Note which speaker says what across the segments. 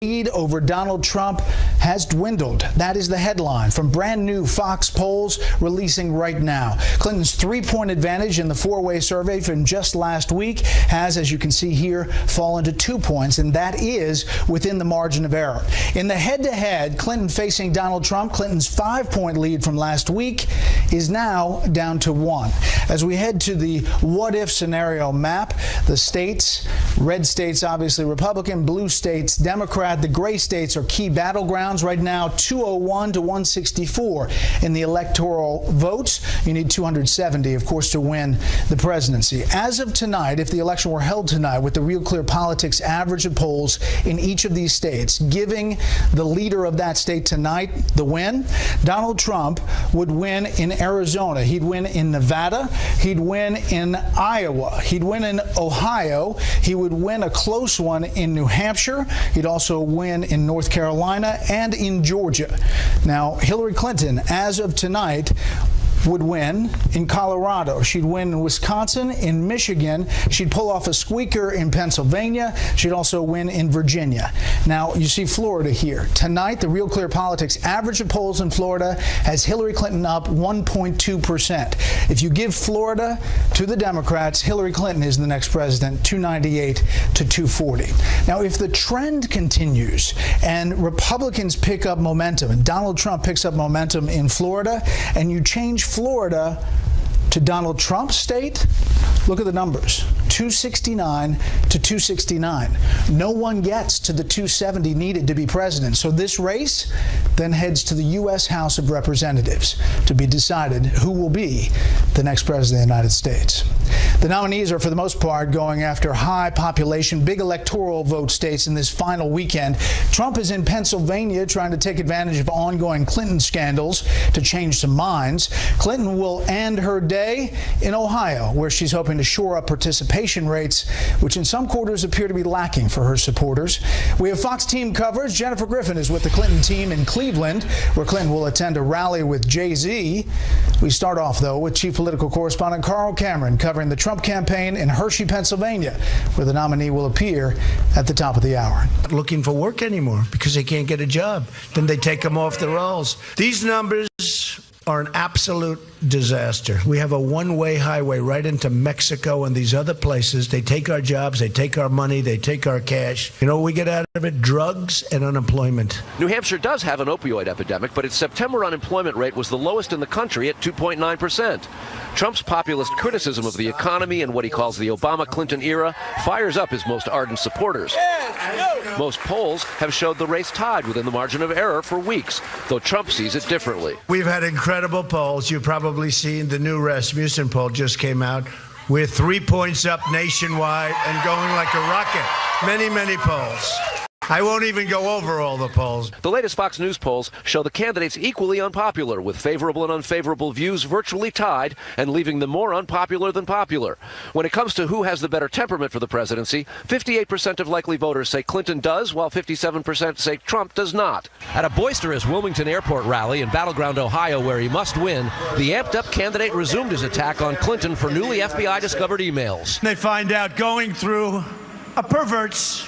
Speaker 1: lead over Donald Trump has dwindled. That is the headline from brand new Fox polls releasing right now. Clinton's 3-point advantage in the four-way survey from just last week has, as you can see here, fallen to 2 points, and that is within the margin of error. In the head-to-head, Clinton facing Donald Trump, Clinton's 5-point lead from last week is now down to 1. As we head to the what-if scenario map, the states, red states obviously Republican, blue states Democrat. The gray states are key battlegrounds right now, 201 to 164 in the electoral votes. You need 270, of course, to win the presidency. As of tonight, if the election were held tonight with the Real Clear Politics average of polls in each of these states, giving the leader of that state tonight the win, Donald Trump would win in Arizona. He'd win in Nevada. He'd win in Iowa. He'd win in Ohio. He would win a close one in New Hampshire. He'd also win in North Carolina and in Georgia. Now, Hillary Clinton, as of tonight, would win in Colorado. She'd win in Wisconsin, in Michigan. She'd pull off a squeaker in Pennsylvania. She'd also win in Virginia. Now, you see Florida here. Tonight, the Real Clear Politics average of polls in Florida has Hillary Clinton up 1.2%. If you give Florida to the Democrats, Hillary Clinton is the next president, 298 to 240. Now, if the trend continues and Republicans pick up momentum and Donald Trump picks up momentum in Florida, and you change Florida to Donald Trump's state, look at the numbers, 269 to 269. No one gets to the 270 needed to be president. So this race then heads to the U.S. House of Representatives to be decided who will be the next president of the United States. The nominees are, for the most part, going after high population, big electoral vote states in this final weekend. Trump is in Pennsylvania trying to take advantage of ongoing Clinton scandals to change some minds. Clinton will end her day in Ohio, where she's hoping to shore up participation rates, which in some quarters appear to be lacking for her supporters. We have Fox team coverage. Jennifer Griffin is with the Clinton team in Cleveland, where Clinton will attend a rally with Jay-Z. We start off, though, with chief political correspondent Carl Cameron covering the Trump campaign in Hershey, Pennsylvania, where the nominee will appear at the top of the hour.
Speaker 2: Looking for work anymore because they can't get a job. Then they take them off the rolls. These numbers are an absolute disaster. We have a one-way highway right into Mexico and these other places. They take our jobs, they take our money, they take our cash. You know what we get out of it? Drugs and unemployment.
Speaker 3: New Hampshire does have an opioid epidemic, but its September unemployment rate was the lowest in the country at 2.9%. Trump's populist criticism of the economy and what he calls the Obama-Clinton era fires up his most ardent supporters. Most polls have showed the race tied within the margin of error for weeks, though Trump sees it differently.
Speaker 2: We've had incredible polls. You've probably seen the new Rasmussen poll just came out. We're 3 points up nationwide and going like a rocket. Many, many polls. I won't even go over all the polls.
Speaker 3: The latest Fox News polls show the candidates equally unpopular, with favorable and unfavorable views virtually tied and leaving them more unpopular than popular. When it comes to who has the better temperament for the presidency, 58% of likely voters say Clinton does, while 57% say Trump does not. At a boisterous Wilmington Airport rally in battleground Ohio, where he must win, the amped-up candidate resumed his attack on Clinton for newly FBI-discovered emails.
Speaker 2: They find out going through a pervert's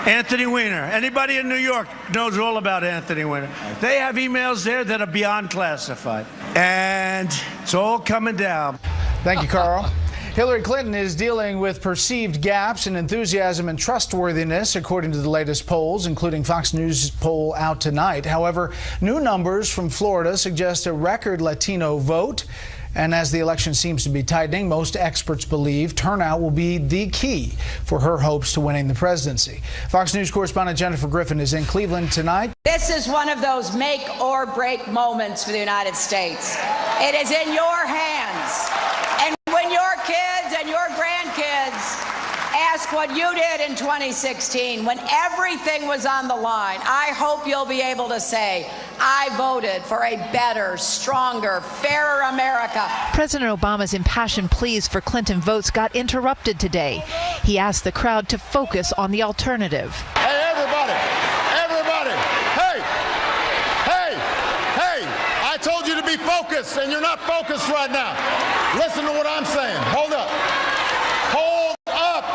Speaker 2: Anthony Weiner. Anybody in New York knows all about Anthony Weiner. They have emails there that are beyond classified. And it's all coming down.
Speaker 1: Thank you, Carl. Hillary Clinton is dealing with perceived gaps in enthusiasm and trustworthiness, according to the latest polls, including Fox News poll out tonight. However, new numbers from Florida suggest a record Latino vote. And as the election seems to be tightening, most experts believe turnout will be the key for her hopes to winning the presidency. Fox News correspondent Jennifer Griffin is in Cleveland tonight.
Speaker 4: This is one of those make or break moments for the United States. It is in your hands. And when your kids and your grandkids ask what you did in 2016, when everything was on the line, I hope you'll be able to say, I voted for a better, stronger, fairer America.
Speaker 5: President Obama's impassioned pleas for Clinton votes got interrupted today. He asked the crowd to focus on the alternative.
Speaker 6: Hey, everybody, hey, I told you to be focused, and you're not focused right now. Listen to what I'm saying. Hold up. Hold up.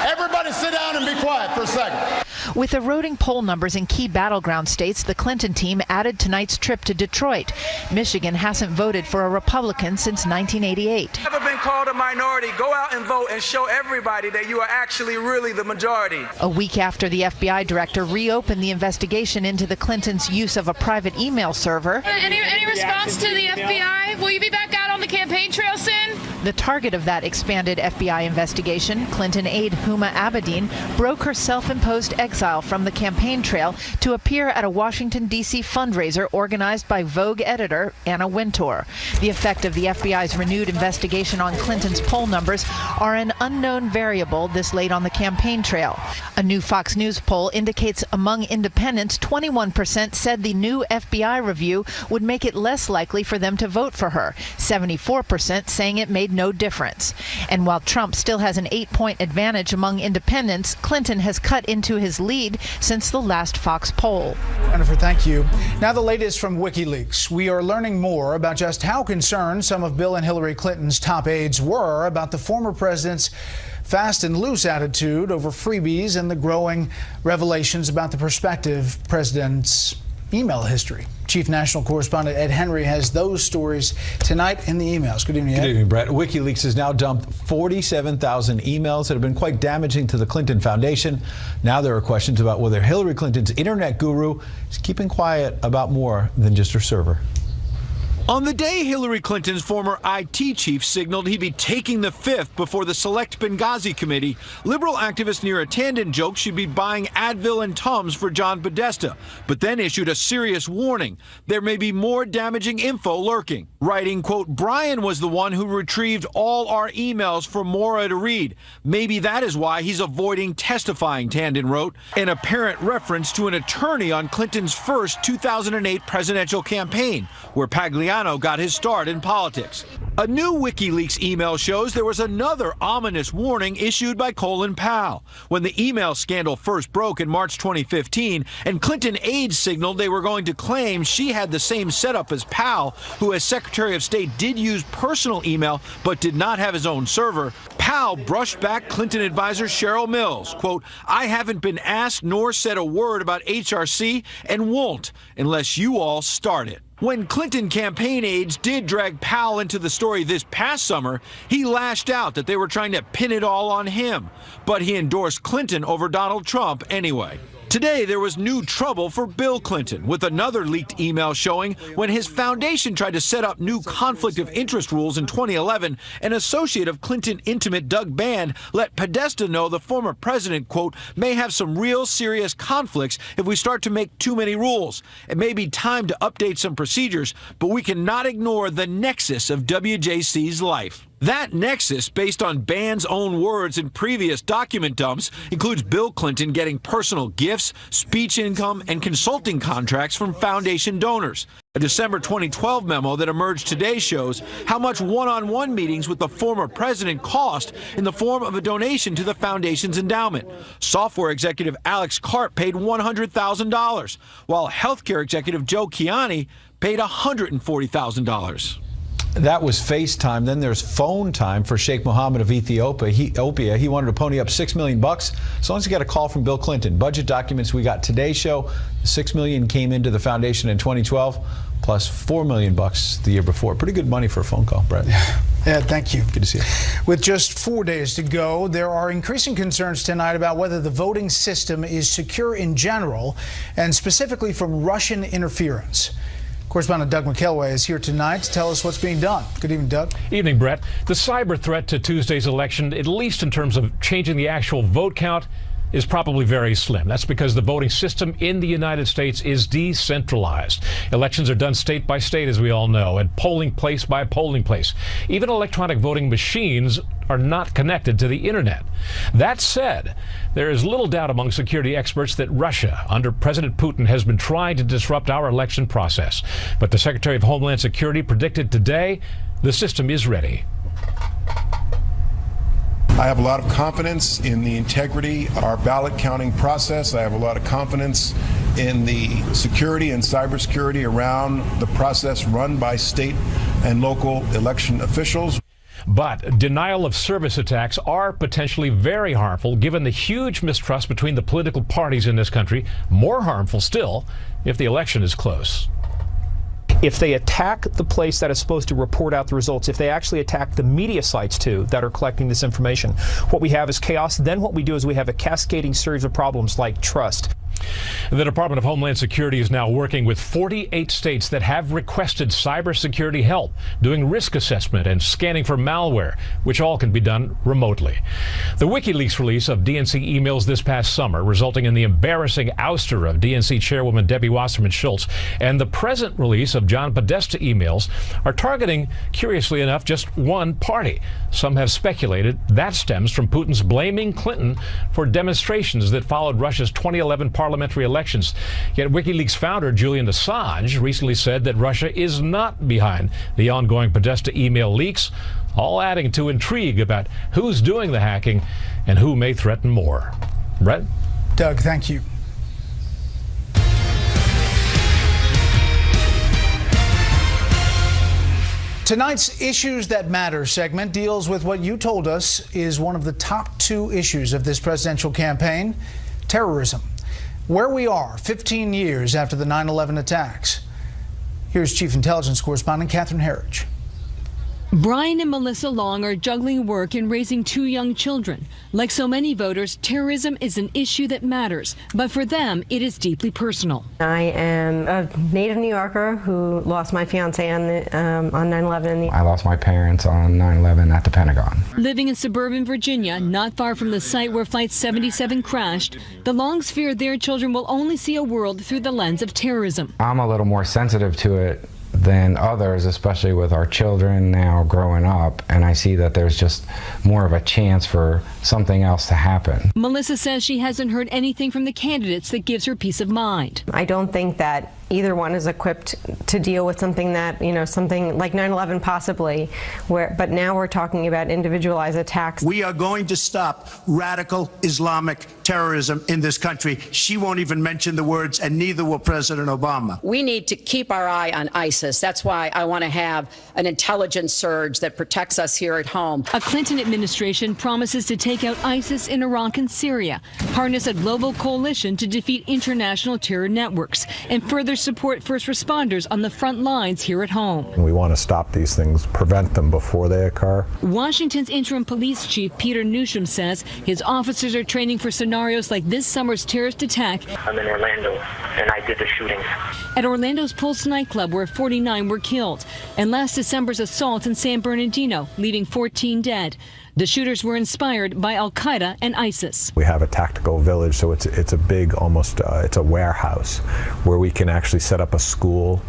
Speaker 6: Everybody sit down and be quiet for a second.
Speaker 5: With eroding poll numbers in key battleground states, the Clinton team added tonight's trip to Detroit. Michigan hasn't voted for a Republican since 1988.
Speaker 7: Never been called a minority. Go out and vote and show everybody that you are actually really the majority.
Speaker 5: A week after the FBI director reopened the investigation into the Clintons' use of a private email server.
Speaker 8: Any response to the FBI? Will you be back out on the campaign trail soon?
Speaker 5: The target of that expanded FBI investigation, Clinton aide Huma Abedin, broke her self-imposed exile from the campaign trail to appear at a Washington, D.C. fundraiser organized by Vogue editor Anna Wintour. The effect of the FBI's renewed investigation on Clinton's poll numbers are an unknown variable this late on the campaign trail. A new Fox News poll indicates among independents, 21% said the new FBI review would make it less likely for them to vote for her, 74% saying it made no difference. And while Trump still has an 8-point advantage among independents, Clinton has cut into his lead since the last Fox poll.
Speaker 1: Jennifer, thank you. Now the latest from WikiLeaks. We are learning more about just how concerned some of Bill and Hillary Clinton's top aides were about the former president's fast and loose attitude over freebies and the growing revelations about the prospective president's email history. Chief National Correspondent Ed Henry has those stories tonight in the emails. Good evening, Ed.
Speaker 9: Good evening, Brett. WikiLeaks has now dumped 47,000 emails that have been quite damaging to the Clinton Foundation. Now there are questions about whether Hillary Clinton's internet guru is keeping quiet about more than just her server.
Speaker 10: On the day Hillary Clinton's former IT chief signaled he'd be taking the fifth before the Select Benghazi Committee, liberal activist Neera Tanden joked she'd be buying Advil and Tums for John Podesta, but then issued a serious warning. There may be more damaging info lurking, writing, quote, Brian was the one who retrieved all our emails for Maura to read. Maybe that is why he's avoiding testifying, Tanden wrote, an apparent reference to an attorney on Clinton's first 2008 presidential campaign, where Pagliano got his start in politics. A new WikiLeaks email shows there was another ominous warning issued by Colin Powell. When the email scandal first broke in March 2015, and Clinton aides signaled they were going to claim she had the same setup as Powell, who as Secretary of State did use personal email but did not have his own server, Powell brushed back Clinton advisor Cheryl Mills, quote, I haven't been asked nor said a word about HRC and won't unless you all start it. When Clinton campaign aides did drag Powell into the story this past summer, he lashed out that they were trying to pin it all on him. But he endorsed Clinton over Donald Trump anyway. Today, there was new trouble for Bill Clinton, with another leaked email showing when his foundation tried to set up new conflict of interest rules in 2011, an associate of Clinton intimate Doug Band let Podesta know the former president, quote, may have some real serious conflicts if we start to make too many rules. It may be time to update some procedures, but we cannot ignore the nexus of WJC's life. That nexus, based on Band's own words in previous document dumps, includes Bill Clinton getting personal gifts, speech income, and consulting contracts from foundation donors. A December 2012 memo that emerged today shows how much one-on-one meetings with the former president cost in the form of a donation to the foundation's endowment. Software executive Alex Karp paid $100,000, while healthcare executive Joe Kiani paid $140,000.
Speaker 9: That was FaceTime. Then there's phone time for Sheikh Mohammed of Ethiopia. He wanted to pony up $6 million as long as he got a call from Bill Clinton. Budget documents we got today's show. $6 million came into the foundation in 2012, plus $4 million the year before. Pretty good money for a phone call, Brett.
Speaker 1: Yeah, thank you.
Speaker 9: Good to see you.
Speaker 1: With just 4 days to go, there are increasing concerns tonight about whether the voting system is secure in general, and specifically from Russian interference. Correspondent Doug McElway is here tonight to tell us what's being done. Good evening, Doug.
Speaker 11: Evening, Brett. The cyber threat to Tuesday's election, at least in terms of changing the actual vote count, is probably very slim. That's because the voting system in the United States is decentralized. Elections are done state by state, as we all know, and polling place by polling place. Even electronic voting machines are not connected to the internet. That said, there is little doubt among security experts that Russia, under President Putin, has been trying to disrupt our election process. But the Secretary of Homeland Security predicted today the system is ready.
Speaker 12: I have a lot of confidence in the integrity of our ballot counting process. I have a lot of confidence in the security and cybersecurity around the process run by state and local election officials.
Speaker 11: But denial of service attacks are potentially very harmful given the huge mistrust between the political parties in this country. More harmful still if the election is close.
Speaker 13: If they attack the place that is supposed to report out the results, if they actually attack the media sites too that are collecting this information, what we have is chaos. Then what we do is we have a cascading series of problems like trust.
Speaker 11: The Department of Homeland Security is now working with 48 states that have requested cybersecurity help, doing risk assessment and scanning for malware, which all can be done remotely. The WikiLeaks release of DNC emails this past summer, resulting in the embarrassing ouster of DNC Chairwoman Debbie Wasserman Schultz, and the present release of John Podesta emails are targeting, curiously enough, just one party. Some have speculated that stems from Putin's blaming Clinton for demonstrations that followed Russia's 2011 parliamentary elections. Yet WikiLeaks founder Julian Assange recently said that Russia is not behind the ongoing Podesta email leaks, all adding to intrigue about who's doing the hacking and who may threaten more. Brett?
Speaker 1: Doug, thank you. Tonight's Issues That Matter segment deals with what you told us is one of the top 2 issues of this presidential campaign: terrorism. Where we are 15 years after the 9/11 attacks. Here's Chief Intelligence Correspondent Catherine Herridge.
Speaker 14: Brian and Melissa Long are juggling work and raising 2 young children. Like so many voters, terrorism is an issue that matters, but for them, it is deeply personal.
Speaker 15: I am a native New Yorker who lost my fiance on 9/11.
Speaker 16: I lost my parents on 9/11 at the Pentagon.
Speaker 14: Living in suburban Virginia, not far from the site where Flight 77 crashed, the Longs fear their children will only see a world through the lens of terrorism.
Speaker 16: I'm a little more sensitive to it than others, especially with our children now growing up, and I see that there's just more of a chance for something else to happen.
Speaker 14: Melissa says she hasn't heard anything from the candidates that gives her peace of mind.
Speaker 15: I don't think that either one is equipped to deal with something that, something like 9/11 possibly, but now we're talking about individualized attacks.
Speaker 2: We are going to stop radical Islamic terrorism in this country. She won't even mention the words, and neither will President Obama.
Speaker 4: We need to keep our eye on ISIS. That's why I want to have an intelligence surge that protects us here at home.
Speaker 14: A Clinton administration promises to take out ISIS in Iraq and Syria, harness a global coalition to defeat international terror networks, and further support first responders on the front lines here at home.
Speaker 17: We want to stop these things, prevent them before they occur.
Speaker 14: Washington's interim police chief Peter Newsham says his officers are training for scenarios like this summer's terrorist attack.
Speaker 18: I'm in Orlando, and I did the shooting.
Speaker 14: At Orlando's Pulse nightclub, where 49 were killed, and last December's assault in San Bernardino, leaving 14 dead. The shooters were inspired by Al-Qaeda and ISIS.
Speaker 17: We have a tactical village, so it's a big, almost, it's a warehouse where we can actually set up a school,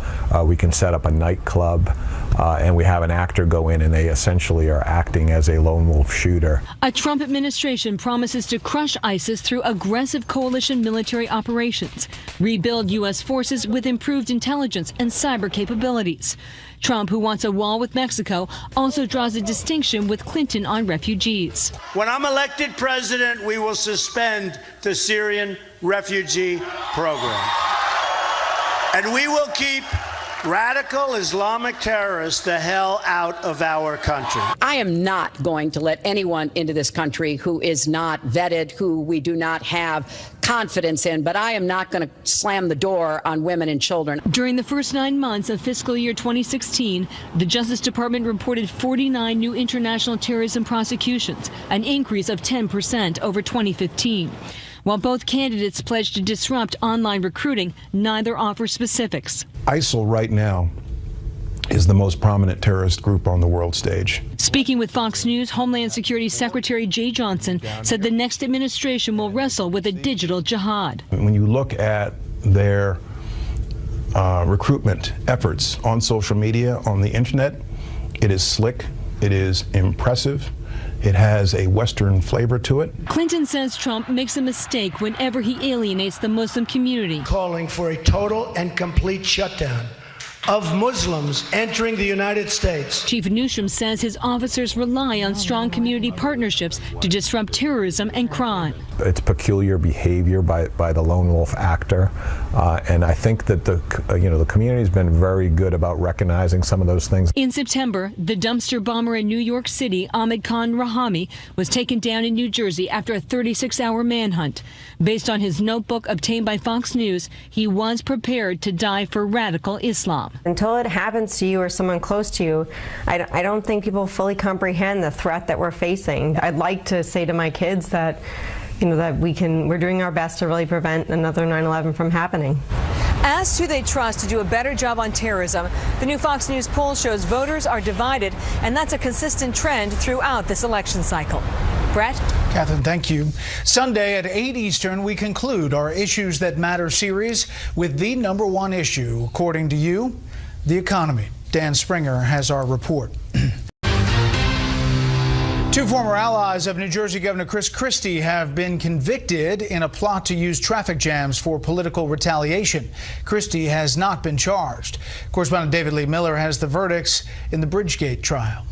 Speaker 17: we can set up a nightclub, and we have an actor go in, and they essentially are acting as a lone wolf shooter.
Speaker 14: A Trump administration promises to crush ISIS through aggressive coalition military operations, rebuild U.S. forces with improved intelligence and cyber capabilities. Trump, who wants a wall with Mexico, also draws a distinction with Clinton on refugees.
Speaker 2: When I'm elected president, we will suspend the Syrian refugee program. And we will keep radical Islamic terrorists the hell out of our country.
Speaker 4: I am not going to let anyone into this country who is not vetted, who we do not have confidence in, but I am not going to slam the door on women and children.
Speaker 14: During the first 9 months of fiscal year 2016, the Justice Department reported 49 new international terrorism prosecutions, an increase of 10% over 2015. While both candidates pledged to disrupt online recruiting, neither offer specifics.
Speaker 12: ISIL right now is the most prominent terrorist group on the world stage.
Speaker 14: Speaking with Fox News, Homeland Security Secretary Jay Johnson said the next administration will wrestle with a digital jihad.
Speaker 12: When you look at their recruitment efforts on social media, on the internet, it is slick, it is impressive. It has a Western flavor to it.
Speaker 14: Clinton says Trump makes a mistake whenever he alienates the Muslim community.
Speaker 2: Calling for a total and complete shutdown of Muslims entering the United States.
Speaker 14: Chief Newsham says his officers rely on strong community partnerships to disrupt terrorism and crime.
Speaker 17: it's peculiar behavior by the lone wolf actor, and I think that the community's been very good about recognizing some of those things.
Speaker 14: In September, the dumpster bomber in New York City, Ahmed Khan Rahami, was taken down in New Jersey after a 36-hour manhunt. Based on his notebook obtained by Fox News, he was prepared to die for radical Islam.
Speaker 15: Until it happens to you or someone close to you, I don't think people fully comprehend the threat that we're facing. I'd like to say to my kids that, that we're doing our best to really prevent another 9/11 from happening.
Speaker 19: Asked who they trust to do a better job on terrorism, the new Fox News poll shows voters are divided, and that's a consistent trend throughout this election cycle. Brett?
Speaker 1: Catherine, thank you. Sunday at 8 Eastern, we conclude our Issues That Matter series with the #1 issue, according to you, the economy. Dan Springer has our report. Two former allies of New Jersey Governor Chris Christie have been convicted in a plot to use traffic jams for political retaliation. Christie has not been charged. Correspondent David Lee Miller has the verdicts in the Bridgegate trial.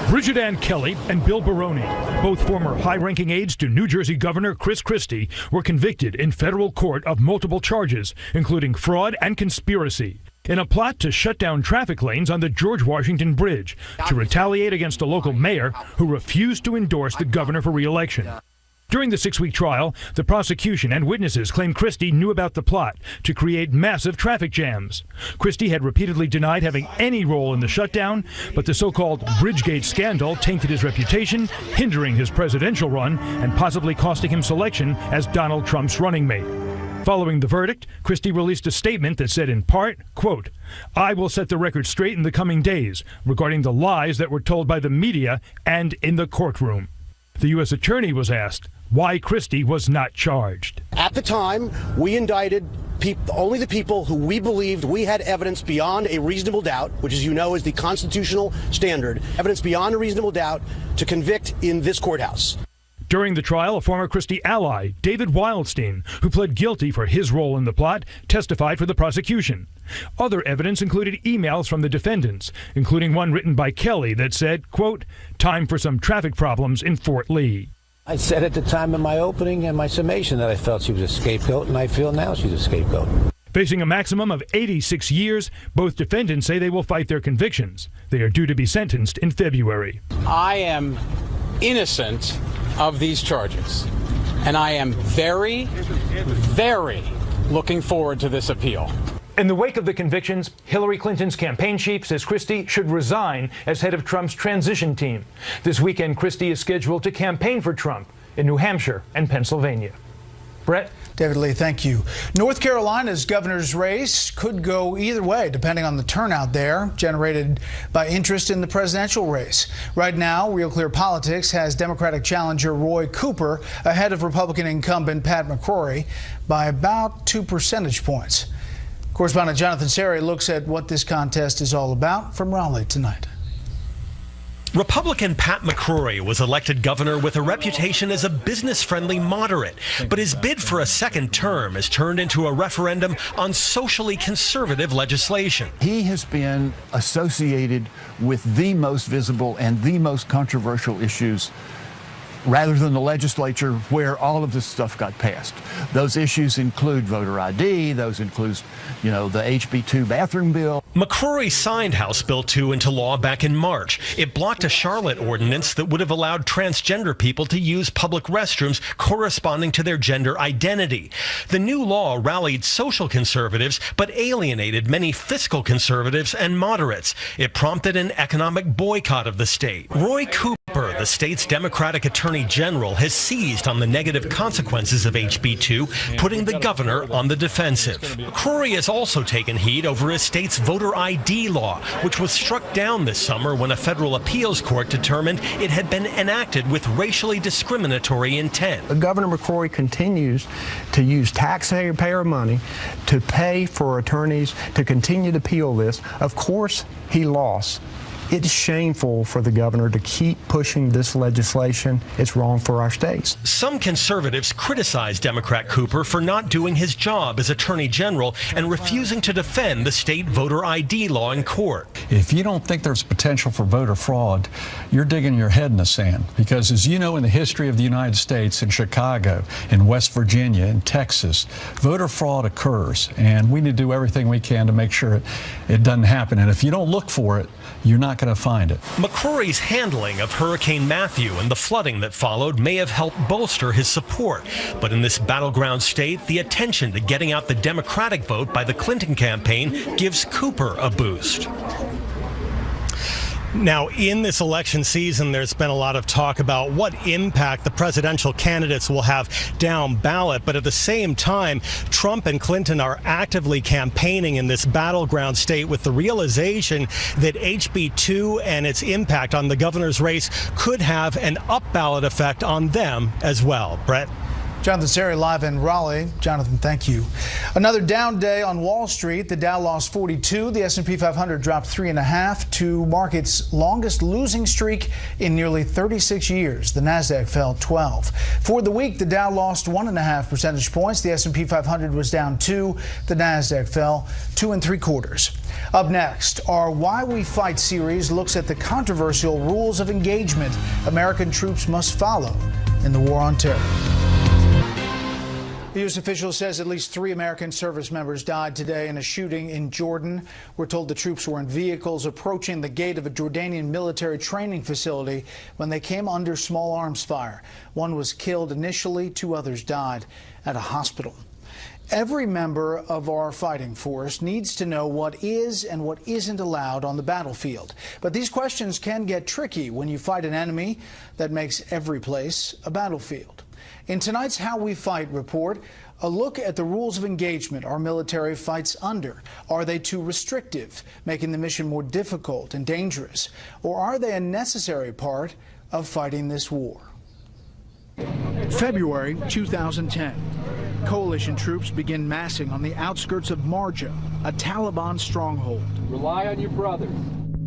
Speaker 20: Bridget Ann Kelly and Bill Baroni, both former high-ranking aides to New Jersey Governor Chris Christie, were convicted in federal court of multiple charges, including fraud and conspiracy, in a plot to shut down traffic lanes on the George Washington Bridge to retaliate against a local mayor who refused to endorse the governor for re-election. During the 6-week trial, the prosecution and witnesses claimed Christie knew about the plot to create massive traffic jams. Christie had repeatedly denied having any role in the shutdown, but the so-called Bridgegate scandal tainted his reputation, hindering his presidential run and possibly costing him selection as Donald Trump's running mate. Following the verdict, Christie released a statement that said in part, quote, "I will set the record straight in the coming days regarding the lies that were told by the media and in the courtroom." The U.S. attorney was asked why Christie was not charged.
Speaker 21: At the time, we indicted only the people who we believed we had evidence beyond a reasonable doubt, which, as you know, is the constitutional standard, evidence beyond a reasonable doubt to convict in this courthouse.
Speaker 20: During the trial, a former Christie ally, David Wildstein, who pled guilty for his role in the plot, testified for the prosecution. Other evidence included emails from the defendants, including one written by Kelly that said, quote, "Time for some traffic problems in Fort Lee."
Speaker 22: I said at the time in my opening and my summation that I felt she was a scapegoat, and I feel now she's a scapegoat.
Speaker 20: Facing a maximum of 86 years, both defendants say they will fight their convictions. They are due to be sentenced in February.
Speaker 23: I am innocent of these charges, and I am very, very looking forward to this appeal.
Speaker 13: In the wake of the convictions, Hillary Clinton's campaign chief says Christie should resign as head of Trump's transition team. This weekend, Christie is scheduled to campaign for Trump in New Hampshire and Pennsylvania. Brett?
Speaker 1: David Lee, thank you. North Carolina's governor's race could go either way, depending on the turnout there, generated by interest in the presidential race. Right now, Real Clear Politics has Democratic challenger Roy Cooper ahead of Republican incumbent Pat McCrory by about 2 percentage points. Correspondent Jonathan Seri looks at what this contest is all about from Raleigh tonight.
Speaker 24: Republican Pat McCrory was elected governor with a reputation as a business-friendly moderate, but his bid for a second term has turned into a referendum on socially conservative legislation.
Speaker 25: He has been associated with the most visible and the most controversial issues rather than the legislature where all of this stuff got passed. Those issues include voter ID, those include, the HB2 bathroom bill.
Speaker 24: McCrory signed House Bill 2 into law back in March. It blocked a Charlotte ordinance that would have allowed transgender people to use public restrooms corresponding to their gender identity. The new law rallied social conservatives, but alienated many fiscal conservatives and moderates. It prompted an economic boycott of the state. Roy Cooper, the state's Democratic Attorney General, has seized on the negative consequences of HB2, putting the governor on the defensive. McCrory has also taken heat over his state's voter ID law, which was struck down this summer when a federal appeals court determined it had been enacted with racially discriminatory intent.
Speaker 25: Governor McCrory continues to use taxpayer money to pay for attorneys to continue to appeal this. Of course, he lost
Speaker 3: It's shameful for the governor to keep pushing this legislation. It's wrong for our states.
Speaker 24: Some conservatives criticize Democrat Cooper for not doing his job as Attorney General and refusing to defend the state voter ID law in court.
Speaker 5: If you don't think there's potential for voter fraud, you're digging your head in the sand. Because as you know, in the history of the United States, in Chicago, in West Virginia, in Texas, voter fraud occurs. And we need to do everything we can to make sure it doesn't happen. And if you don't look for it, you're not going to find it.
Speaker 24: McCrory's handling of Hurricane Matthew and the flooding that followed may have helped bolster his support. But in this battleground state, the attention to getting out the Democratic vote by the Clinton campaign gives Cooper a boost.
Speaker 6: Now, in this election season, there's been a lot of talk about what impact the presidential candidates will have down ballot. But at the same time, Trump and Clinton are actively campaigning in this battleground state with the realization that HB 2 and its impact on the governor's race could have an up-ballot effect on them as well. Brett?
Speaker 1: Jonathan Seri live in Raleigh. Jonathan, thank you. Another down day on Wall Street. The Dow lost 42. The S&P 500 dropped 3.5 to mark its longest losing streak in nearly 36 years. The Nasdaq fell 12. For the week, the Dow lost 1.5 percentage points. The S&P 500 was down 2. The Nasdaq fell 2 3/4. Up next, our Why We Fight series looks at the controversial rules of engagement American troops must follow in the war on terror. The U.S. official says at least 3 American service members died today in a shooting in Jordan. We're told the troops were in vehicles approaching the gate of a Jordanian military training facility when they came under small arms fire. 1 was killed initially, 2 others died at a hospital. Every member of our fighting force needs to know what is and what isn't allowed on the battlefield. But these questions can get tricky when you fight an enemy that makes every place a battlefield. In tonight's How We Fight report, a look at the rules of engagement our military fights under. Are they too restrictive, making the mission more difficult and dangerous? Or are they a necessary part of fighting this war? February 2010. Coalition troops begin massing on the outskirts of Marja, a Taliban stronghold.
Speaker 7: Rely on your brothers.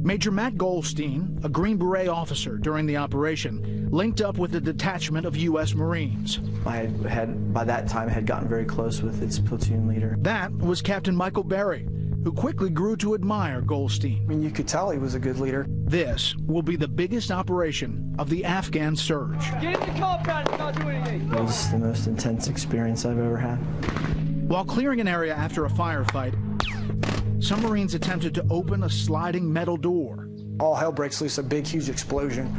Speaker 1: Major Matt Goldstein, a Green Beret officer during the operation, linked up with a detachment of U.S. Marines.
Speaker 8: I had, by that time, had gotten very close with its platoon leader.
Speaker 1: That was Captain Michael Berry, who quickly grew to admire Goldstein.
Speaker 8: I mean, you could tell he was a good leader.
Speaker 1: This will be the biggest operation of the Afghan surge.
Speaker 7: Get in the compound and not do anything.
Speaker 8: It was the most intense experience I've ever had.
Speaker 1: While clearing an area after a firefight, some Marines attempted to open a sliding metal door.
Speaker 8: All hell breaks loose, a big, huge explosion.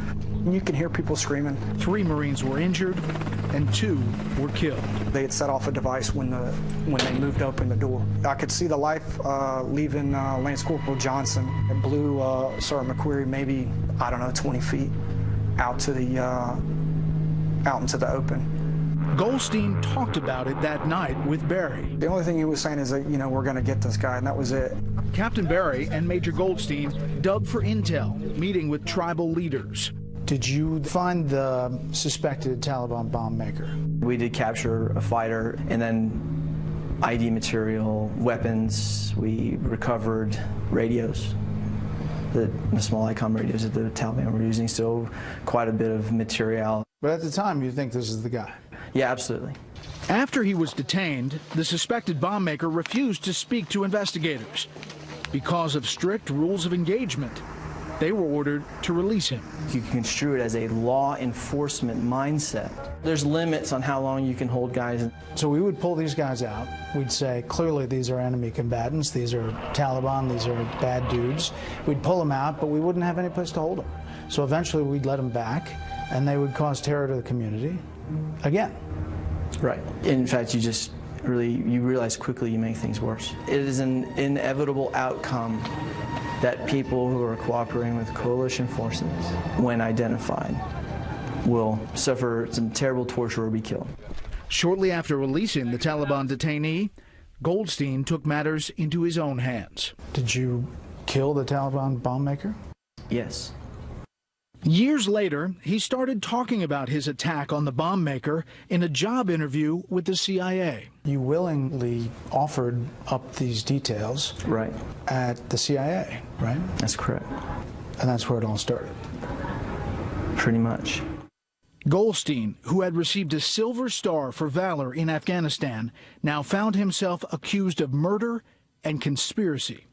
Speaker 8: You can hear people screaming.
Speaker 1: 3 Marines were injured and 2 were killed.
Speaker 8: They had set off a device when they moved open the door. I could see the life leaving Lance Corporal Johnson. It blew Sergeant McQuarrie maybe, I don't know, 20 feet out into the open.
Speaker 1: Goldstein talked about it that night with Berry.
Speaker 8: The only thing he was saying is that, you know, we're going to get this guy, and that was it.
Speaker 1: Captain Berry and Major Goldstein dug for intel, meeting with tribal leaders. Did you find the suspected Taliban bomb maker?
Speaker 8: We did capture a fighter, and then ID material, weapons. We recovered radios, the small ICOM radios that the Taliban were using, so quite a bit of material.
Speaker 1: But at the time, you think this is the guy?
Speaker 8: Yeah, absolutely.
Speaker 1: After he was detained, the suspected bomb maker refused to speak to investigators. Because of strict rules of engagement, they were ordered to release him.
Speaker 8: You can construe it as a law enforcement mindset. There's limits on how long you can hold guys.
Speaker 1: So we would pull these guys out. We'd say, clearly these are enemy combatants. These are Taliban. These are bad dudes. We'd pull them out, but we wouldn't have any place to hold them. So eventually we'd let them back, and they would cause terror to the community again.
Speaker 8: Right. In fact, you realize quickly you make things worse. It is an inevitable outcome that people who are cooperating with coalition forces, when identified, will suffer some terrible torture or be killed.
Speaker 1: Shortly after releasing the Taliban detainee, Goldstein took matters into his own hands. Did you kill the Taliban bomb maker?
Speaker 8: Yes.
Speaker 1: Years later, he started talking about his attack on the bomb maker in a job interview with the CIA. You willingly offered up these details
Speaker 8: right.
Speaker 1: at the CIA, right?
Speaker 8: That's correct.
Speaker 1: And that's where it all started.
Speaker 8: Pretty much.
Speaker 1: Goldstein, who had received a Silver Star for valor in Afghanistan, now found himself accused of murder and conspiracy.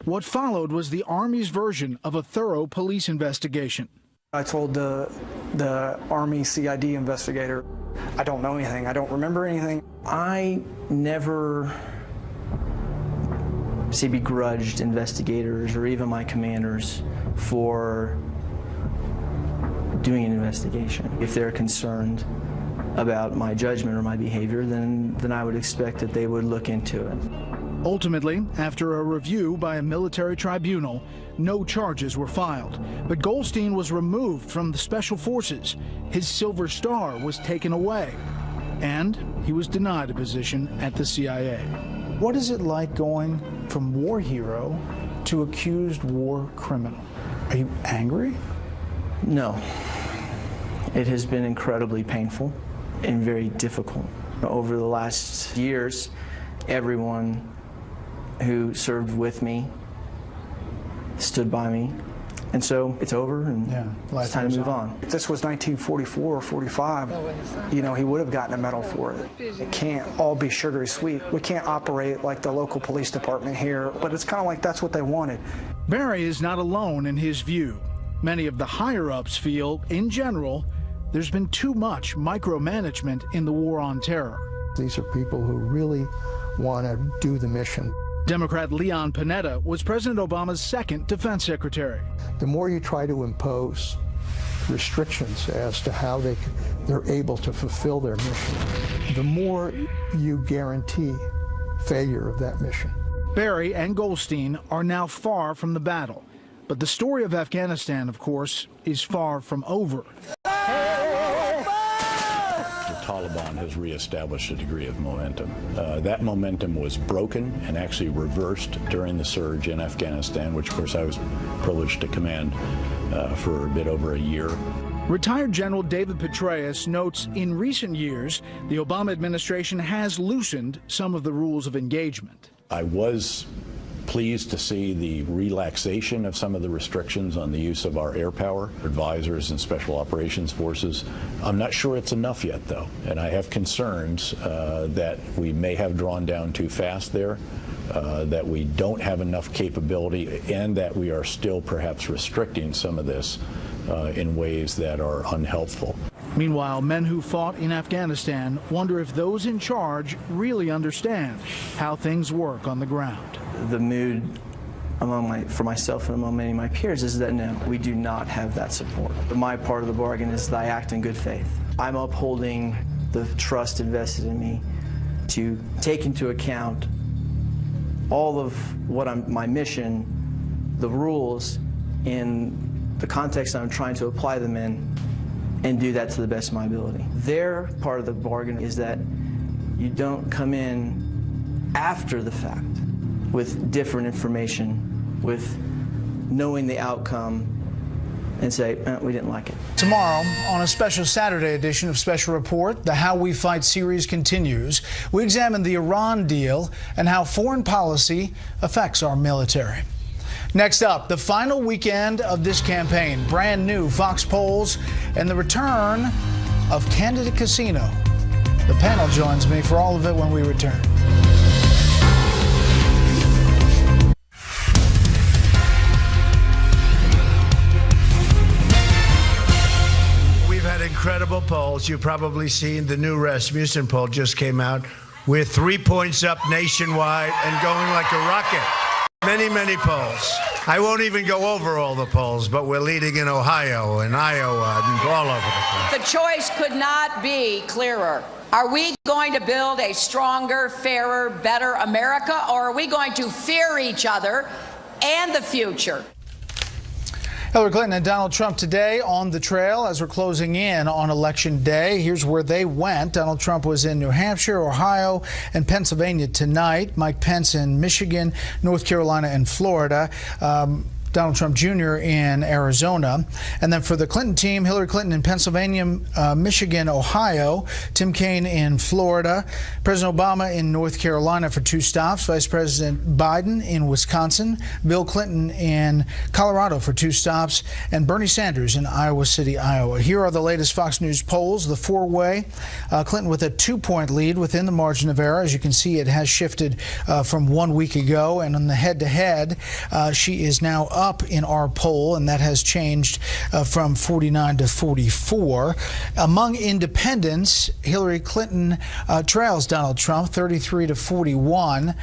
Speaker 1: What followed was the Army's version of a thorough police investigation.
Speaker 9: I told the Army CID investigator, I don't know anything, I don't remember anything.
Speaker 8: I never begrudged investigators or even my commanders for doing an investigation. If they're concerned about my judgment or my behavior, then I would expect that they would look into it.
Speaker 1: Ultimately, after a review by a military tribunal, no charges were filed. But Goldstein was removed from the Special Forces. His Silver Star was taken away, and he was denied a position at the CIA. What is it like going from war hero to accused war criminal? Are you angry?
Speaker 8: No. It has been incredibly painful and very difficult. Over the last years, everyone who served with me stood by me. And so it's over, and it's time to move on.
Speaker 9: If this was 1944 or 45, you know, he would have gotten a medal for it. It can't all be sugary sweet. We can't operate like the local police department here, but it's kind of like that's what they wanted.
Speaker 1: Barry is not alone in his view. Many of the higher-ups feel, in general, there's been too much micromanagement in the war on terror.
Speaker 10: These are people who really want to do the mission.
Speaker 1: Democrat Leon Panetta was President Obama's second defense secretary.
Speaker 10: The more you try to impose restrictions as to how they're able to fulfill their mission, the more you guarantee failure of that mission.
Speaker 1: Barry and Goldstein are now far from the battle. But the story of Afghanistan, of course, is far from over.
Speaker 11: The Taliban has reestablished a degree of momentum. That momentum was broken and actually reversed during the surge in Afghanistan, which, of course, I was privileged to command for a bit over a year.
Speaker 1: Retired General David Petraeus notes in recent years, the Obama administration has loosened some of the rules of engagement.
Speaker 11: I was pleased to see the relaxation of some of the restrictions on the use of our air power, advisors and special operations forces. I'm not sure it's enough yet, though, and I have concerns that we may have drawn down too fast there, that we don't have enough capability, and that we are still perhaps restricting some of this in ways that are unhelpful.
Speaker 1: Meanwhile, men who fought in Afghanistan wonder if those in charge really understand how things work on the ground.
Speaker 8: The mood for myself and among many of my peers is that no, we do not have that support. My part of the bargain is that I act in good faith. I'm upholding the trust invested in me to take into account all of what my mission, the rules, in the context I'm trying to apply them in, and do that to the best of my ability. Their part of the bargain is that you don't come in after the fact with different information, with knowing the outcome, and say, we didn't like it.
Speaker 1: Tomorrow, on a special Saturday edition of Special Report, the How We Fight series continues. We examine the Iran deal and how foreign policy affects our military. Next up, the final weekend of this campaign, brand new Fox polls, and the return of Candidate Casino. The panel joins me for all of it when we return.
Speaker 2: We've had incredible polls. You've probably seen the new Rasmussen poll just came out. We're 3 points up nationwide and going like a rocket. Many, many polls. I won't even go over all the polls, but we're leading in Ohio and Iowa and all over the place.
Speaker 4: The choice could not be clearer. Are we going to build a stronger, fairer, better America, or are we going to fear each other and the future?
Speaker 1: Hillary Clinton and Donald Trump today on the trail as we're closing in on Election Day. Here's where they went. Donald Trump was in New Hampshire, Ohio, and Pennsylvania tonight. Mike Pence in Michigan, North Carolina, and Florida. Donald Trump Jr. in Arizona. And then for the Clinton team, Hillary Clinton in Pennsylvania, Michigan, Ohio, Tim Kaine in Florida, President Obama in North Carolina for 2 stops, Vice President Biden in Wisconsin, Bill Clinton in Colorado for 2 stops, and Bernie Sanders in Iowa City, Iowa. Here are the latest Fox News polls. The 4-way, Clinton with a 2-point lead within the margin of error. As you can see, it has shifted from 1 week ago, and on the head-to-head, she is now up in our poll, and that has changed from 49 to 44. Among independents, Hillary Clinton trails Donald Trump 33 to 41.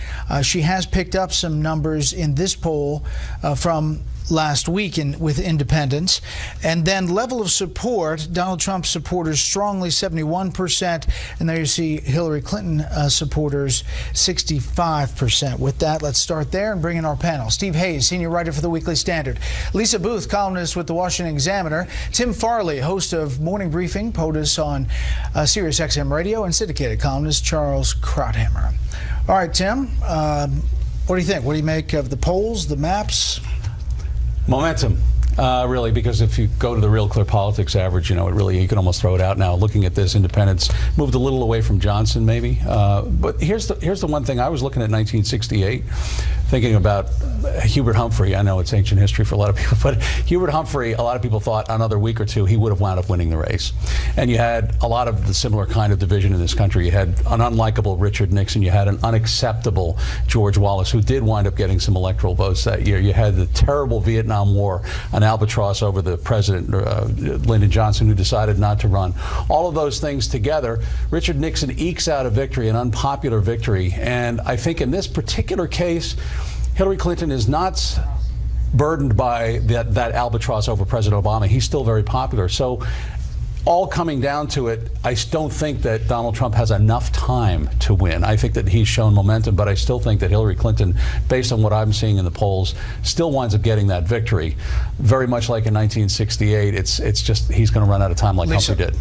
Speaker 1: She has picked up some numbers in this poll from last week with independents. And then level of support, Donald Trump supporters strongly 71%, and there you see Hillary Clinton supporters 65%. With that, let's start there and bring in our panel. Steve Hayes, senior writer for the Weekly Standard; Lisa Booth, columnist with the Washington Examiner; Tim Farley, host of Morning Briefing, POTUS on Sirius XM Radio; and syndicated columnist Charles Krauthammer. All right, Tim, what do you think? What do you make of the polls, the maps?
Speaker 12: Momentum, really, because if you go to the Real Clear Politics average, you can almost throw it out now. Looking at this, independents moved a little away from Johnson, maybe. But here's the one thing. I was looking at 1968, thinking about Hubert Humphrey. I know it's ancient history for a lot of people, but Hubert Humphrey, a lot of people thought another week or two he would have wound up winning the race. And you had a lot of the similar kind of division in this country. You had an unlikable Richard Nixon. You had an unacceptable George Wallace, who did wind up getting some electoral votes that year. You had the terrible Vietnam War, an albatross over the president, Lyndon Johnson, who decided not to run. All of those things together, Richard Nixon ekes out a victory, an unpopular victory. And I think in this particular case, Hillary Clinton is not burdened by that albatross over President Obama. He's still very popular. So all coming down to it, I don't think that Donald Trump has enough time to win. I think that he's shown momentum, but I still think that Hillary Clinton, based on what I'm seeing in the polls, still winds up getting that victory. Very much like in 1968, it's just he's going to run out of time like
Speaker 1: Lisa.
Speaker 12: Humphrey did.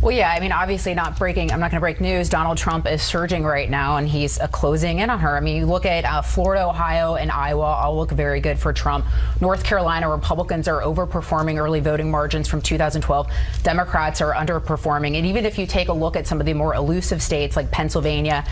Speaker 14: Well, yeah, I mean, obviously I'm not going to break news. Donald Trump is surging right now, and he's closing in on her. I mean, you look at Florida, Ohio, and Iowa all look very good for Trump. North Carolina, Republicans are overperforming early voting margins from 2012. Democrats are underperforming. And even if you take a look at some of the more elusive states like Pennsylvania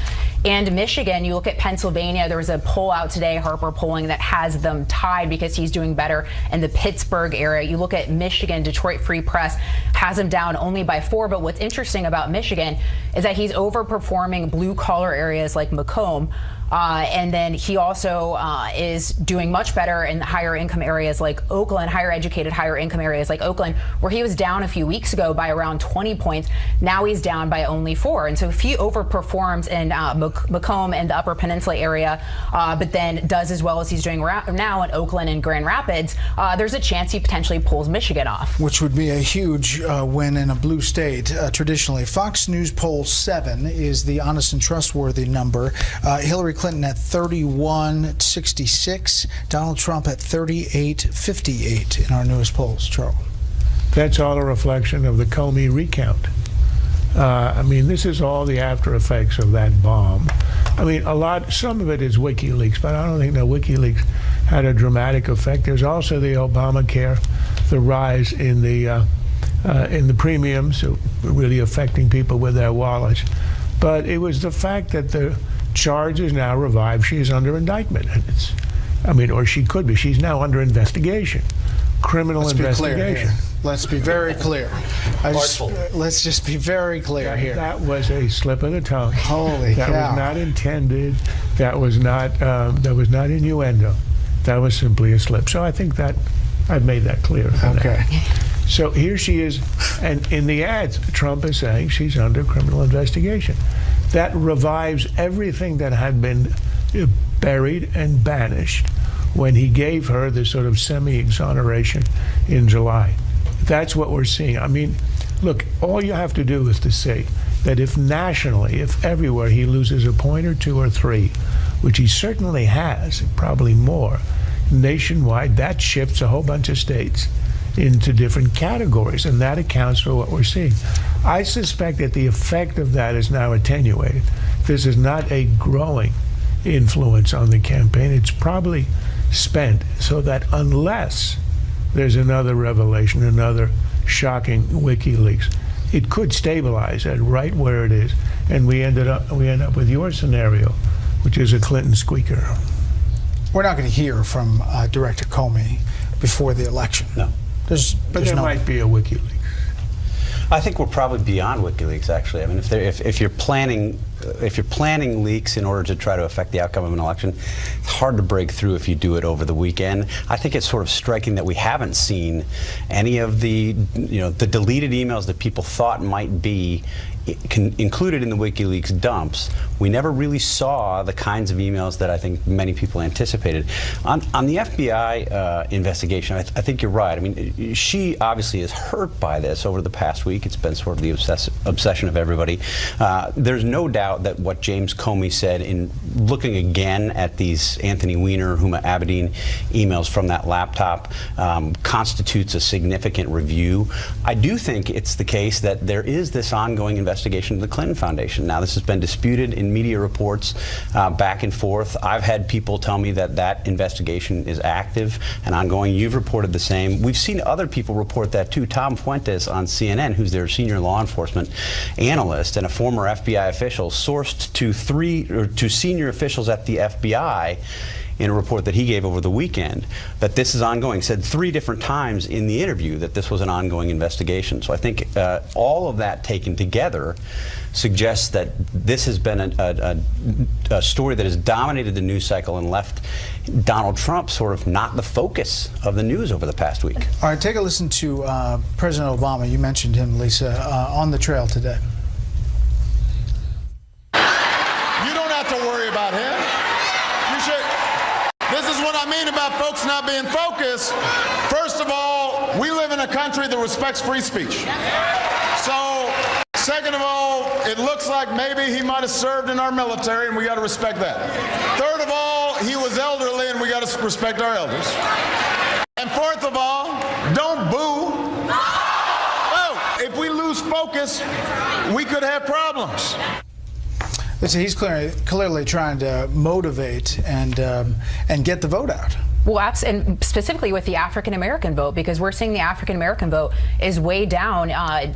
Speaker 14: and Michigan, you look at Pennsylvania, there was a poll out today, Harper polling, that has them tied because he's doing better in the Pittsburgh area. You look at Michigan, Detroit Free Press has him down only by 4, but what's interesting about Michigan is that he's overperforming blue-collar areas like Macomb. And then he also is doing much better in higher income areas like Oakland, higher educated, higher income areas like Oakland, where he was down a few weeks ago by around 20 points. Now he's down by only 4. And so if he overperforms in Macomb and the Upper Peninsula area, but then does as well as he's doing now in Oakland and Grand Rapids, there's a chance he potentially pulls Michigan off.
Speaker 1: Which would be a huge win in a blue state, traditionally. Fox News poll 7 is the honest and trustworthy number. Hillary Clinton at 31.66, Donald Trump at 38.58 in our newest polls. Charles.
Speaker 2: That's all a reflection of the Comey recount. I mean, this is all the after effects of that bomb. I mean, some of it is WikiLeaks, but I don't think that WikiLeaks had a dramatic effect. There's also the Obamacare, the rise in the premiums, really affecting people with their wallets. But it was the fact that the charge is now revived. She is under indictment. Or she could be. She's now under investigation. Criminal investigation.
Speaker 1: Let's be very clear. Let's just be very clear here.
Speaker 2: That was a slip of the tongue.
Speaker 1: Holy cow.
Speaker 2: That was not intended. That was not innuendo. That was simply a slip. So I think that I've made that clear.
Speaker 1: Okay.
Speaker 2: So here she is, and in the ads, Trump is saying she's under criminal investigation. That revives everything that had been buried and banished when he gave her this sort of semi-exoneration in July. That's what we're seeing. I mean, look, all you have to do is to say that if nationally, if everywhere he loses a point or 2 or 3, which he certainly has, probably more, nationwide, that shifts a whole bunch of states into different categories, and that accounts for what we're seeing. I suspect that the effect of that is now attenuated. This is not a growing influence on the campaign. It's probably spent so that unless there's another revelation, another shocking WikiLeaks, it could stabilize at right where it is, and we end up with your scenario, which is a Clinton squeaker.
Speaker 1: We're not going to hear from Director Comey before the election.
Speaker 15: No.
Speaker 1: But
Speaker 2: there might be a WikiLeaks.
Speaker 15: I think we're probably beyond WikiLeaks, actually. I mean, if you're planning leaks in order to try to affect the outcome of an election, it's hard to break through if you do it over the weekend. I think it's sort of striking that we haven't seen any of the deleted emails that people thought might be included in the WikiLeaks dumps. We never really saw the kinds of emails that I think many people anticipated. On the FBI investigation, I think you're right. I mean, she obviously is hurt by this over the past week. It's been sort of the obsession of everybody. There's no doubt that what James Comey said in looking again at these Anthony Weiner, Huma Abedin emails from that laptop constitutes a significant review. I do think it's the case that there is this ongoing investigation of the Clinton Foundation. Now, this has been disputed in media reports back and forth. I've had people tell me that that investigation is active and ongoing. You've reported the same. We've seen other people report that too. Tom Fuentes on CNN, who's their senior law enforcement analyst and a former FBI official, sourced to senior officials at the FBI in a report that he gave over the weekend that this is ongoing, said 3 different times in the interview that this was an ongoing investigation. So I think all of that taken together suggests that this has been a story that has dominated the news cycle and left Donald Trump sort of not the focus of the news over the past week.
Speaker 1: All right, take a listen to President Obama. You mentioned him, Lisa, on the trail today.
Speaker 16: You don't have to worry about him. You should. This is what I mean about folks not being focused. First of all, we live in a country that respects free speech. So, second of all, it looks like maybe he might have served in our military, and we got to respect that. Third of all, he was elderly, and we got to respect our elders. And fourth of all, don't boo. Oh, if we lose focus, we could have problems.
Speaker 1: Listen, he's clearly trying to motivate and get the vote out.
Speaker 14: Well, and specifically with the African-American vote, because we're seeing the African-American vote is way down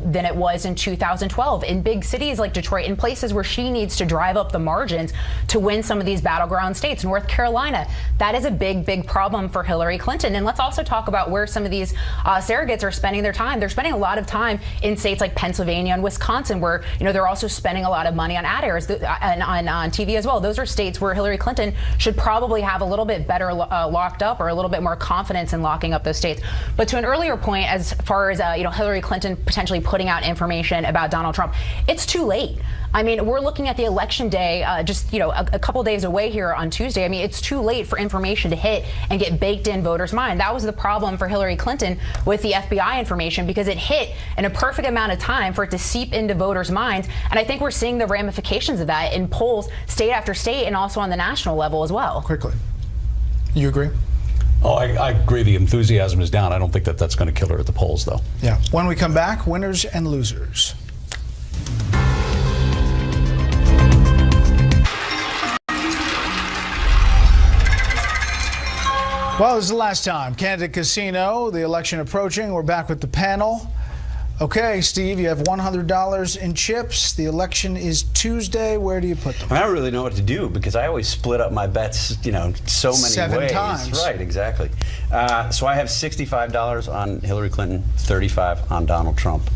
Speaker 14: than it was in 2012 in big cities like Detroit, in places where she needs to drive up the margins to win some of these battleground states. North Carolina, that is a big, big problem for Hillary Clinton. And let's also talk about where some of these surrogates are spending their time. They're spending a lot of time in states like Pennsylvania and Wisconsin, where they're also spending a lot of money on ad airs and on TV as well. Those are states where Hillary Clinton should probably have a little bit better locked up, or a little bit more confidence in locking up those states. But to an earlier point, as far as Hillary Clinton potentially putting out information about Donald Trump, it's too late. I mean, we're looking at the election day, just a couple days away here on Tuesday. I mean, it's too late for information to hit and get baked in voters' mind. That was the problem for Hillary Clinton with the FBI information, because it hit in a perfect amount of time for it to seep into voters' minds. And I think we're seeing the ramifications of that in polls, state after state, and also on the national level as well.
Speaker 1: Quickly, you agree?
Speaker 12: Oh, I agree. The enthusiasm is down. I don't think that that's going to kill her at the polls, though.
Speaker 1: Yeah. When we come back, winners and losers. Well, this is the last time. Candidate Casino, the election approaching. We're back with the panel. Okay, Steve, you have $100 in chips. The election is Tuesday. Where do you put them?
Speaker 15: I don't really know what to do, because I always split up my bets, so many
Speaker 1: 7
Speaker 15: ways.
Speaker 1: times.
Speaker 15: Right, exactly. So I have $65 on Hillary Clinton, $35 on Donald Trump,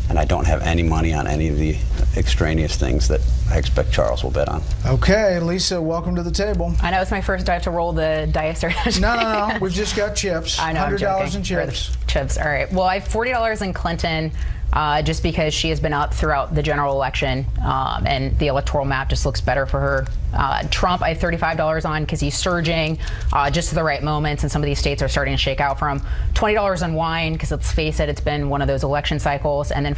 Speaker 15: and I don't have any money on any of the extraneous things that I expect Charles will bet on.
Speaker 1: Okay, Lisa, welcome to the table.
Speaker 14: I know it's my first. Do I have to roll the dice? Or
Speaker 1: No. We've just got chips.
Speaker 14: I know.
Speaker 1: $100 in chips.
Speaker 14: Chips. All right. Well, I have $40 in Clinton. Just because she has been up throughout the general election, and the electoral map just looks better for her. Trump, I have $35 on because he's surging just at the right moments, and some of these states are starting to shake out for him. $20 on wine because, let's face it, it's been one of those election cycles, and then